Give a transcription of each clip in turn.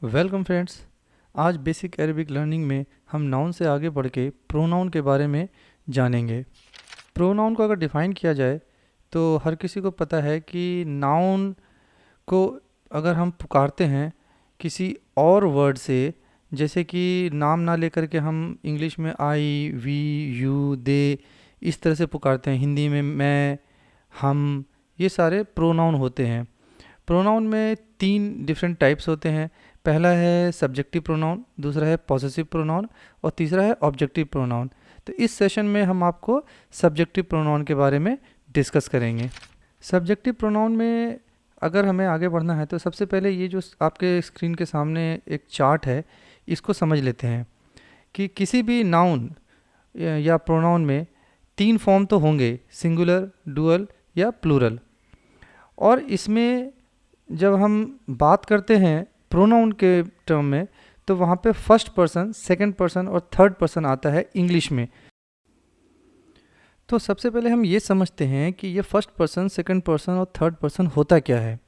Welcome friends. आज basic Arabic learning में हम नाउन से आगे बढ़ के प्रोनाउन के बारे में जानेंगे। प्रोनाउन को अगर डिफ़ाइन किया जाए तो हर किसी को पता है कि नाउन को अगर हम पुकारते हैं किसी और वर्ड से, जैसे कि नाम ना लेकर के हम इंग्लिश में आई वी यू दे इस तरह से पुकारते हैं, हिंदी में मैं हम, ये सारे प्रोनाउन होते हैं। प्रोनाउन में तीन डिफरेंट टाइप्स होते हैं। पहला है सब्जेक्टिव प्रोनाउन, दूसरा है पॉसेसिव प्रोनाउन और तीसरा है ऑब्जेक्टिव प्रोनाउन। तो इस सेशन में हम आपको सब्जेक्टिव प्रोनाउन के बारे में डिस्कस करेंगे। सब्जेक्टिव प्रोनाउन में अगर हमें आगे बढ़ना है तो सबसे पहले ये जो आपके स्क्रीन के सामने एक चार्ट है, इसको समझ लेते हैं कि किसी भी नाउन या प्रोनाउन में तीन फॉर्म तो होंगे, सिंगुलर, डुअल या प्लूरल। और इसमें जब हम बात करते हैं प्रोनाउन के टर्म में तो वहाँ पे फर्स्ट पर्सन, सेकंड पर्सन और थर्ड पर्सन आता है इंग्लिश में। तो सबसे पहले हम ये समझते हैं कि ये फर्स्ट पर्सन, सेकंड पर्सन और थर्ड पर्सन होता क्या है।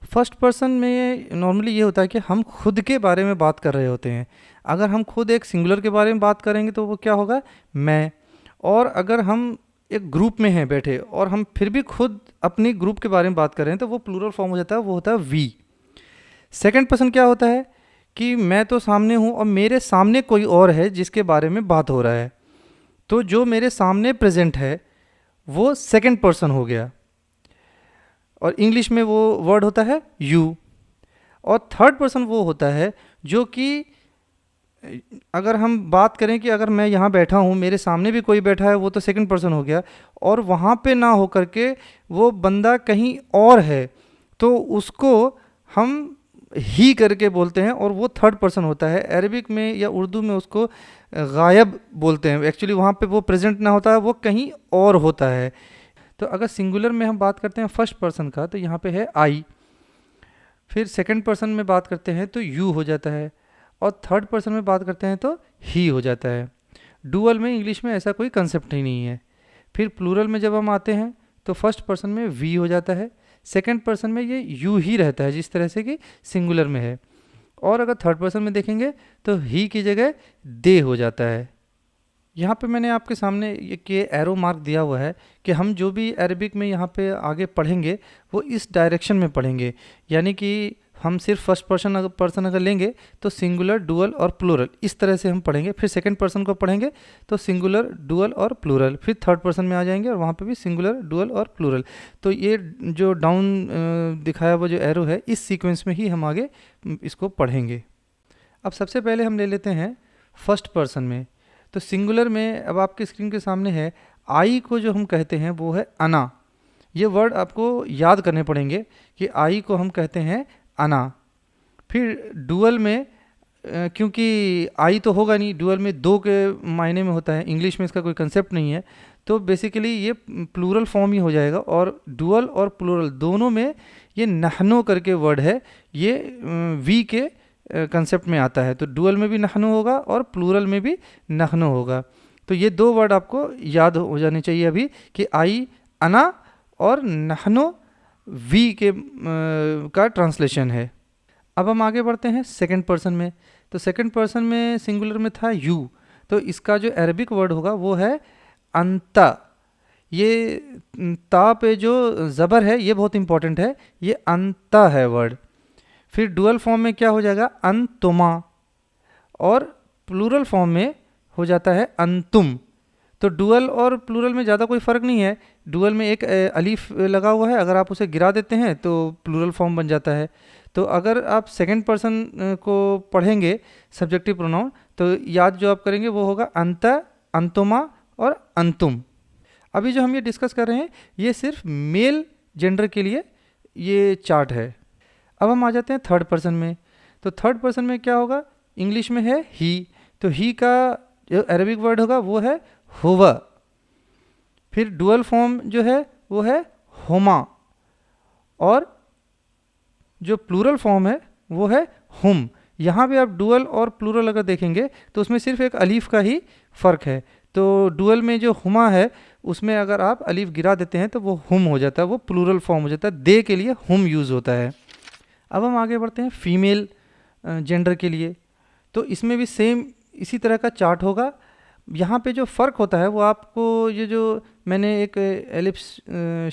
फर्स्ट पर्सन में नॉर्मली ये होता है कि हम खुद के बारे में बात कर रहे होते हैं। अगर हम खुद एक सिंगुलर के बारे में बात करेंगे तो वो क्या होगा, मैं। और अगर हम एक ग्रुप में हैं बैठे और हम फिर भी खुद अपनी ग्रुप के बारे में बात कर रहे हैं तो वो प्लूरल फॉर्म हो जाता है, वो होता है वी। सेकंड पर्सन क्या होता है कि मैं तो सामने हूँ और मेरे सामने कोई और है जिसके बारे में बात हो रहा है, तो जो मेरे सामने प्रेजेंट है वो सेकंड पर्सन हो गया और इंग्लिश में वो वर्ड होता है यू। और थर्ड पर्सन वो होता है जो कि अगर हम बात करें कि अगर मैं यहाँ बैठा हूँ, मेरे सामने भी कोई बैठा है, वो तो सेकंड पर्सन हो गया, और वहाँ पे ना हो करके वो बंदा कहीं और है तो उसको हम ही करके बोलते हैं और वो थर्ड पर्सन होता है। अरबिक में या उर्दू में उसको गायब बोलते हैं। एक्चुअली वहाँ पे वो प्रेजेंट ना होता है, वो कहीं और होता है। तो अगर सिंगुलर में हम बात करते हैं फर्स्ट पर्सन का तो यहाँ पे है आई, फिर सेकंड पर्सन में बात करते हैं तो यू हो जाता है, और थर्ड पर्सन में बात करते हैं तो ही हो जाता है। डुअल में इंग्लिश में ऐसा कोई कंसेप्ट ही नहीं है। फिर प्लूरल में जब हम आते हैं तो फर्स्ट पर्सन में वी हो जाता है, सेकंड पर्सन में ये यू ही रहता है जिस तरह से कि सिंगुलर में है, और अगर थर्ड पर्सन में देखेंगे तो ही की जगह दे हो जाता है। यहाँ पे मैंने आपके सामने ये एरो मार्क दिया हुआ है कि हम जो भी अरबिक में यहाँ पे आगे पढ़ेंगे वो इस डायरेक्शन में पढ़ेंगे, यानी कि हम सिर्फ फर्स्ट पर्सन अगर लेंगे तो सिंगुलर, डुअल और प्लूरल इस तरह से हम पढ़ेंगे। फिर सेकंड पर्सन को पढ़ेंगे तो सिंगुलर, डुअल और प्लूरल, फिर थर्ड पर्सन में आ जाएंगे और वहाँ पे भी सिंगुलर, डुअल और प्लूरल। तो ये जो डाउन दिखाया हुआ जो एरो है, इस सीक्वेंस में ही हम आगे इसको पढ़ेंगे। अब सबसे पहले हम ले लेते हैं फर्स्ट पर्सन में। तो सिंगुलर में अब आपके स्क्रीन के सामने है, आई को जो हम कहते हैं वो है अना। ये वर्ड आपको याद करने पड़ेंगे कि आई को हम कहते हैं अना। फिर डुअल में क्योंकि आई तो होगा नहीं, डुअल में दो के मायने में होता है, इंग्लिश में इसका कोई कंसेप्ट नहीं है, तो बेसिकली ये प्लूरल फॉर्म ही हो जाएगा। और डुअल और प्लूरल दोनों में ये नहनो करके वर्ड है, ये वी के कंसेप्ट में आता है। तो डुअल में भी नहनो होगा और प्लूरल में भी नहनो होगा। तो ये दो वर्ड आपको याद हो जाने चाहिए अभी कि आई अना और नहनो वी के का ट्रांसलेशन है। अब हम आगे बढ़ते हैं सेकंड पर्सन में। तो सेकंड पर्सन में सिंगुलर में था यू, तो इसका जो अरबिक वर्ड होगा वो है अंता। ये ता पे जो ज़बर है ये बहुत इंपॉर्टेंट है, ये अंता है वर्ड। फिर डुअल फॉर्म में क्या हो जाएगा, अंतुमा, और प्लूरल फॉर्म में हो जाता है अंतुम। तो डुअल और प्लूरल में ज़्यादा कोई फ़र्क नहीं है। डुअल में एक अलीफ लगा हुआ है, अगर आप उसे गिरा देते हैं तो प्लूरल फॉर्म बन जाता है। तो अगर आप सेकंड पर्सन को पढ़ेंगे सब्जेक्टिव प्रोनाउन तो याद जो आप करेंगे वो होगा अंत, अंतुमा और अंतुम। अभी जो हम ये डिस्कस कर रहे हैं ये सिर्फ मेल जेंडर के लिए ये चार्ट है। अब हम आ जाते हैं थर्ड पर्सन में। तो थर्ड पर्सन में क्या होगा, इंग्लिश में है ही, तो ही का जो अरबिक वर्ड होगा वो है हुवा। फिर डुअल फॉर्म जो है वो है होमा, और जो प्लूरल फॉर्म है वो है हुम। यहाँ भी आप डुअल और प्लूरल अगर देखेंगे तो उसमें सिर्फ एक अलीफ का ही फ़र्क है। तो डुअल में जो हुमा है उसमें अगर आप अलीफ गिरा देते हैं तो वो हुम हो जाता है, वो प्लूरल फॉर्म हो जाता है, दे के लिए हुम यूज़ होता है। अब हम आगे बढ़ते हैं फीमेल जेंडर के लिए। तो इसमें भी सेम इसी तरह का चार्ट होगा। यहाँ पे जो फ़र्क होता है वो आपको, ये जो मैंने एक एलिप्स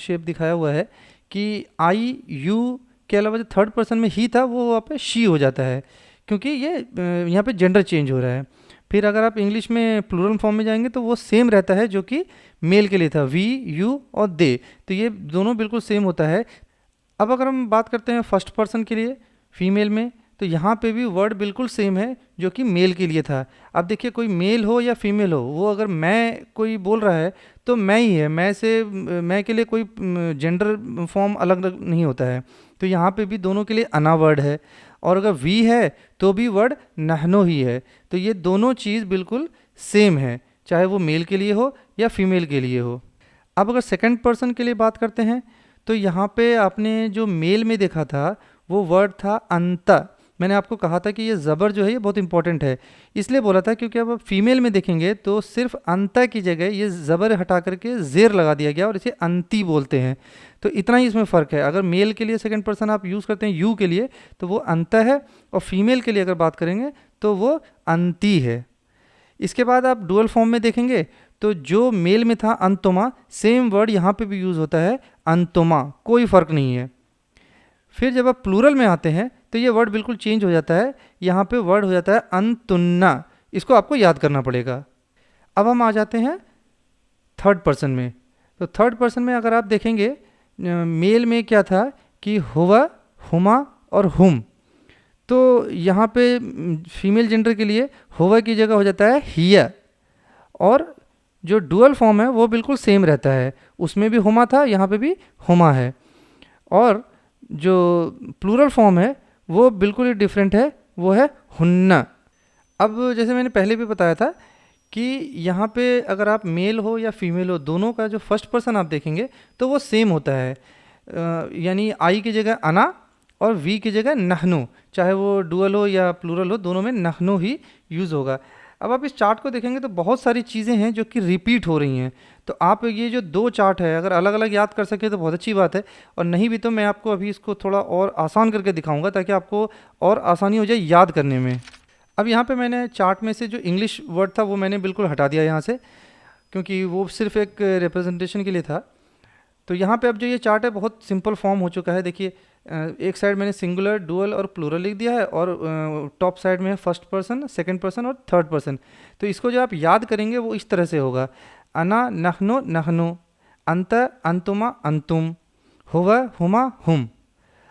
शेप दिखाया हुआ है कि आई यू के अलावा जो थर्ड पर्सन में ही था वो वहाँ पे शी हो जाता है, क्योंकि ये यहाँ पे जेंडर चेंज हो रहा है। फिर अगर आप इंग्लिश में प्लूरल फॉर्म में जाएंगे तो वो सेम रहता है जो कि मेल के लिए था, वी यू और दे। तो ये दोनों बिल्कुल सेम होता है। अब अगर हम बात करते हैं फर्स्ट पर्सन के लिए फीमेल में, तो यहाँ पे भी वर्ड बिल्कुल सेम है जो कि मेल के लिए था। अब देखिए, कोई मेल हो या फीमेल हो, वो अगर मैं कोई बोल रहा है तो मैं ही है, मैं से मैं के लिए कोई जेंडर फॉर्म अलग अलग नहीं होता है। तो यहाँ पे भी दोनों के लिए अना वर्ड है, और अगर वी है तो भी वर्ड नहनो ही है। तो ये दोनों चीज़ बिल्कुल सेम है, चाहे वो मेल के लिए हो या फीमेल के लिए हो। अब अगर सेकंड पर्सन के लिए बात करते हैं, तो यहाँ पे आपने जो मेल में देखा था वो वर्ड था अंत। मैंने आपको कहा था कि ये ज़बर जो है ये बहुत इंपॉर्टेंट है, इसलिए बोला था क्योंकि अब आप फीमेल में देखेंगे तो सिर्फ अंत की जगह ये ज़बर हटा करके ज़ेर लगा दिया गया और इसे अंती बोलते हैं। तो इतना ही इसमें फ़र्क है। अगर मेल के लिए सेकंड पर्सन आप यूज़ करते हैं यू के लिए तो वो अंत है, और फीमेल के लिए अगर बात करेंगे तो वो अंती है। इसके बाद आप डुअल फॉर्म में देखेंगे तो जो मेल में था अंतुमा, सेम वर्ड यहाँ पे भी यूज़ होता है अंतुमा, कोई फ़र्क नहीं है। फिर जब आप प्लूरल में आते हैं तो ये वर्ड बिल्कुल चेंज हो जाता है, यहाँ पे वर्ड हो जाता है अंतुन्ना। इसको आपको याद करना पड़ेगा। अब हम आ जाते हैं थर्ड पर्सन में। तो थर्ड पर्सन में अगर आप देखेंगे मेल में क्या था कि हुआ, हुमा और हुम। तो यहाँ पे फीमेल जेंडर के लिए हुआ की जगह हो जाता है हिया, और जो डुअल फॉर्म है वो बिल्कुल सेम रहता है, उसमें भी हुमा था, यहाँ पे भी हुमा है। और जो प्लूरल फॉर्म है वो बिल्कुल ही डिफरेंट है, वो है हुन्ना। अब जैसे मैंने पहले भी बताया था कि यहाँ पे अगर आप मेल हो या फीमेल हो, दोनों का जो फर्स्ट पर्सन आप देखेंगे तो वो सेम होता है। यानी आई की जगह अना और वी की जगह नहनु, चाहे वो डुअल हो या प्लूरल हो, दोनों में नहनु ही यूज़ होगा। अब आप इस चार्ट को देखेंगे तो बहुत सारी चीज़ें हैं जो कि रिपीट हो रही हैं। तो आप ये जो दो चार्ट है अगर अलग अलग याद कर सके तो बहुत अच्छी बात है, और नहीं भी तो मैं आपको अभी इसको थोड़ा और आसान करके दिखाऊंगा ताकि आपको और आसानी हो जाए याद करने में। अब यहाँ पे मैंने चार्ट में से जो इंग्लिश वर्ड था वो मैंने बिल्कुल हटा दिया यहाँ से, क्योंकि वो सिर्फ एक रिप्रेजेंटेशन के लिए था। तो यहाँ पे अब जो ये चार्ट है बहुत सिंपल फॉर्म हो चुका है। देखिए, एक साइड मैंने सिंगुलर, डुअल और प्लूरल लिख दिया है, और टॉप साइड में है फर्स्ट पर्सन, सेकंड पर्सन और थर्ड पर्सन। तो इसको जो आप याद करेंगे वो इस तरह से होगा: अना नहनो नहनु, अंत अंतुमा अंतुम, हुआ हुमा हुम।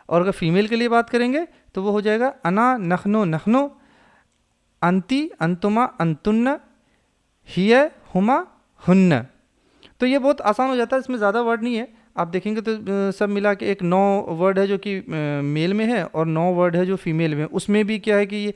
और अगर फीमेल के लिए बात करेंगे तो वो हो जाएगा अना नहनो नहनो, अंति अंतुमा अंतुन्न, हिय हुमा हुन्न। तो ये बहुत आसान हो जाता है, इसमें ज़्यादा वर्ड नहीं है। आप देखेंगे तो सब मिला के एक 9 वर्ड है जो कि मेल में है, और 9 वर्ड है जो फीमेल में है। उसमें भी क्या है कि ये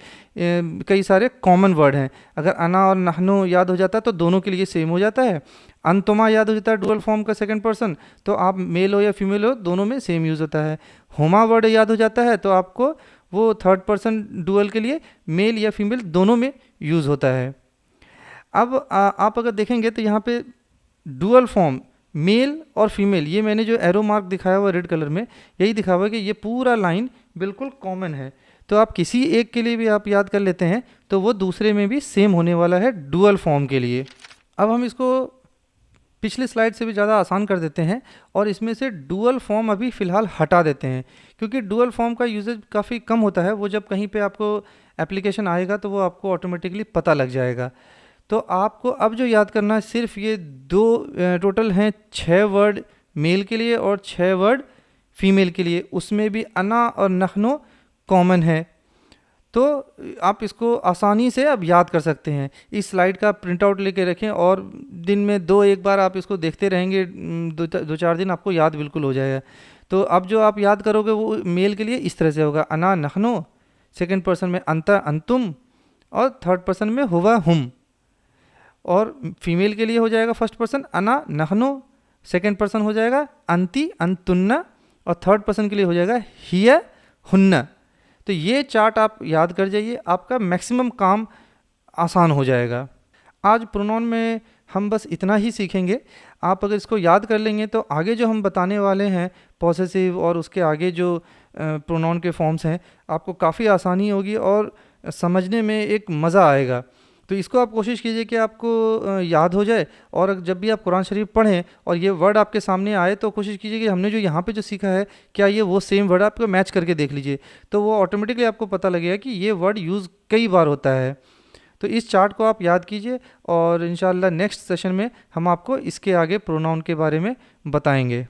कई सारे कॉमन वर्ड हैं। अगर अना और नहनो याद हो जाता है तो दोनों के लिए सेम हो जाता है। अंतुमा याद हो जाता है डुअल फॉर्म का सेकंड पर्सन, तो आप मेल हो या फीमेल हो दोनों में सेम यूज़ होता है। हुमा वर्ड याद हो जाता है तो आपको वो थर्ड पर्सन डुअल के लिए मेल या फीमेल दोनों में यूज़ होता है। अब आप अगर देखेंगे तो यहाँ पे डुअल फॉर्म मेल और फीमेल, ये मैंने जो एरो मार्क दिखाया हुआ रेड कलर में, यही दिखा हुआ है कि ये पूरा लाइन बिल्कुल कॉमन है। तो आप किसी एक के लिए भी आप याद कर लेते हैं तो वो दूसरे में भी सेम होने वाला है डुअल फॉर्म के लिए। अब हम इसको पिछले स्लाइड से भी ज़्यादा आसान कर देते हैं, और इसमें से डुअल फॉर्म अभी फ़िलहाल हटा देते हैं, क्योंकि डुअल फॉर्म का यूजेज काफ़ी कम होता है। वो जब कहीं पे आपको एप्लीकेशन आएगा तो वो आपको ऑटोमेटिकली पता लग जाएगा। तो आपको अब जो याद करना है सिर्फ ये दो, टोटल हैं 6 वर्ड मेल के लिए और 6 वर्ड फीमेल के लिए। उसमें भी अना और नखनो कॉमन है, तो आप इसको आसानी से अब याद कर सकते हैं। इस स्लाइड का प्रिंट आउट लेके रखें और दिन में 2-1 बार आप इसको देखते रहेंगे, 2-4 दिन आपको याद बिल्कुल हो जाएगा। तो अब जो आप याद करोगे वो मेल के लिए इस तरह से होगा: अना नखनो, सेकंड पर्सन में अंता अंतुम, और थर्ड पर्सन में हुआ हुम। और फीमेल के लिए हो जाएगा फर्स्ट पर्सन अना नहनो, सेकंड पर्सन हो जाएगा अंति अंतुन्ना, और थर्ड पर्सन के लिए हो जाएगा हिया हुन्ना। तो ये चार्ट आप याद कर जाइए, आपका मैक्सिमम काम आसान हो जाएगा। आज प्रोनाउन में हम बस इतना ही सीखेंगे। आप अगर इसको याद कर लेंगे तो आगे जो हम बताने वाले हैं पॉसेसिव और उसके आगे जो प्रोनाउन के फॉर्म्स हैं, आपको काफ़ी आसानी होगी और समझने में एक मज़ा आएगा। तो इसको आप कोशिश कीजिए कि आपको याद हो जाए, और जब भी आप कुरान शरीफ पढ़ें और ये वर्ड आपके सामने आए तो कोशिश कीजिए कि हमने जो यहाँ पे जो सीखा है क्या ये वो सेम वर्ड, आपको मैच करके देख लीजिए, तो वो ऑटोमेटिकली आपको पता लगेगा कि ये वर्ड यूज़ कई बार होता है। तो इस चार्ट को आप याद कीजिए, और इंशाल्लाह नेक्स्ट सेशन में हम आपको इसके आगे प्रोनाउन के बारे में बताएंगे।